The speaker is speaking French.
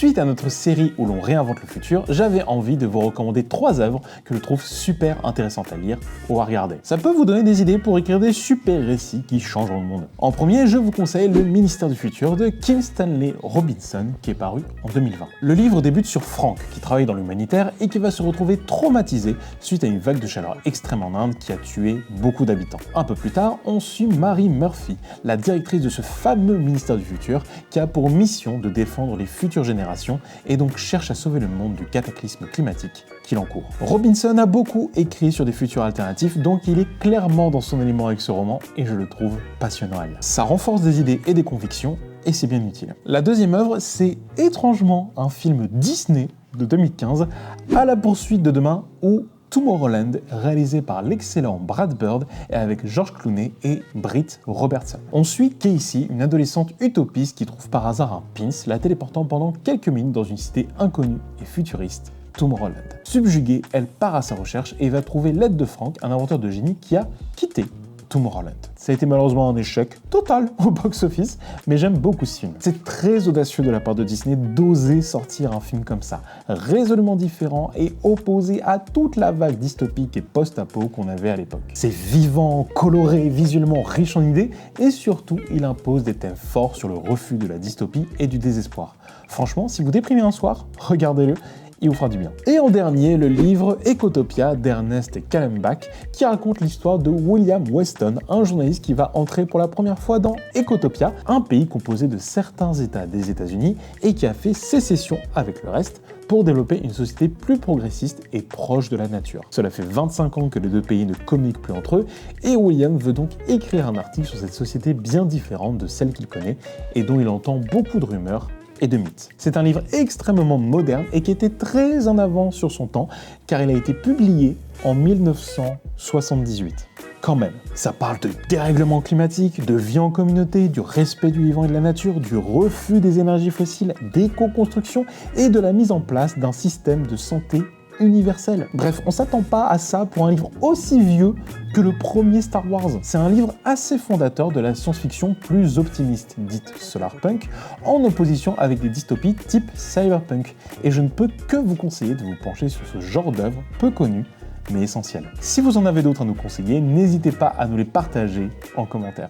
Suite à notre série où l'on réinvente le futur, j'avais envie de vous recommander 3 œuvres que je trouve super intéressantes à lire ou à regarder. Ça peut vous donner des idées pour écrire des super récits qui changent le monde. En premier, je vous conseille Le Ministère du Futur de Kim Stanley Robinson qui est paru en 2020. Le livre débute sur Frank qui travaille dans l'humanitaire et qui va se retrouver traumatisé suite à une vague de chaleur extrême en Inde qui a tué beaucoup d'habitants. Un peu plus tard, on suit Mary Murphy, la directrice de ce fameux ministère du futur qui a pour mission de défendre les futures générations et donc cherche à sauver le monde du cataclysme climatique qu'il encourt. Robinson a beaucoup écrit sur des futurs alternatifs, donc il est clairement dans son élément avec ce roman et je le trouve passionnant à lire. Ça renforce des idées et des convictions et c'est bien utile. La deuxième œuvre, c'est étrangement un film Disney de 2015, À la poursuite de demain ou Tomorrowland, réalisé par l'excellent Brad Bird et avec George Clooney et Britt Robertson. On suit Casey, une adolescente utopiste qui trouve par hasard un pins, la téléportant pendant quelques minutes dans une cité inconnue et futuriste, Tomorrowland. Subjuguée, elle part à sa recherche et va trouver l'aide de Frank, un inventeur de génie qui a quitté Tomorrowland. Ça a été malheureusement un échec total au box-office, mais j'aime beaucoup ce film. C'est très audacieux de la part de Disney d'oser sortir un film comme ça, résolument différent et opposé à toute la vague dystopique et post-apo qu'on avait à l'époque. C'est vivant, coloré, visuellement riche en idées, et surtout, il impose des thèmes forts sur le refus de la dystopie et du désespoir. Franchement, si vous déprimez un soir, regardez-le, il vous fera du bien. Et en dernier, le livre Ecotopia d'Ernest Callenbach qui raconte l'histoire de William Weston, un journaliste qui va entrer pour la première fois dans Ecotopia, un pays composé de certains États des États-Unis et qui a fait sécession avec le reste pour développer une société plus progressiste et proche de la nature. Cela fait 25 ans que les deux pays ne communiquent plus entre eux et William veut donc écrire un article sur cette société bien différente de celle qu'il connaît et dont il entend beaucoup de rumeurs et de mythes. C'est un livre extrêmement moderne et qui était très en avant sur son temps car il a été publié en 1978. Quand même, ça parle de dérèglement climatique, de vie en communauté, du respect du vivant et de la nature, du refus des énergies fossiles, d'éco-construction et de la mise en place d'un système de santé universel. Bref, on s'attend pas à ça pour un livre aussi vieux que le premier Star Wars. C'est un livre assez fondateur de la science-fiction plus optimiste, dite solarpunk, en opposition avec des dystopies type cyberpunk. Et je ne peux que vous conseiller de vous pencher sur ce genre d'œuvre peu connu, mais essentiel. Si vous en avez d'autres à nous conseiller, n'hésitez pas à nous les partager en commentaire.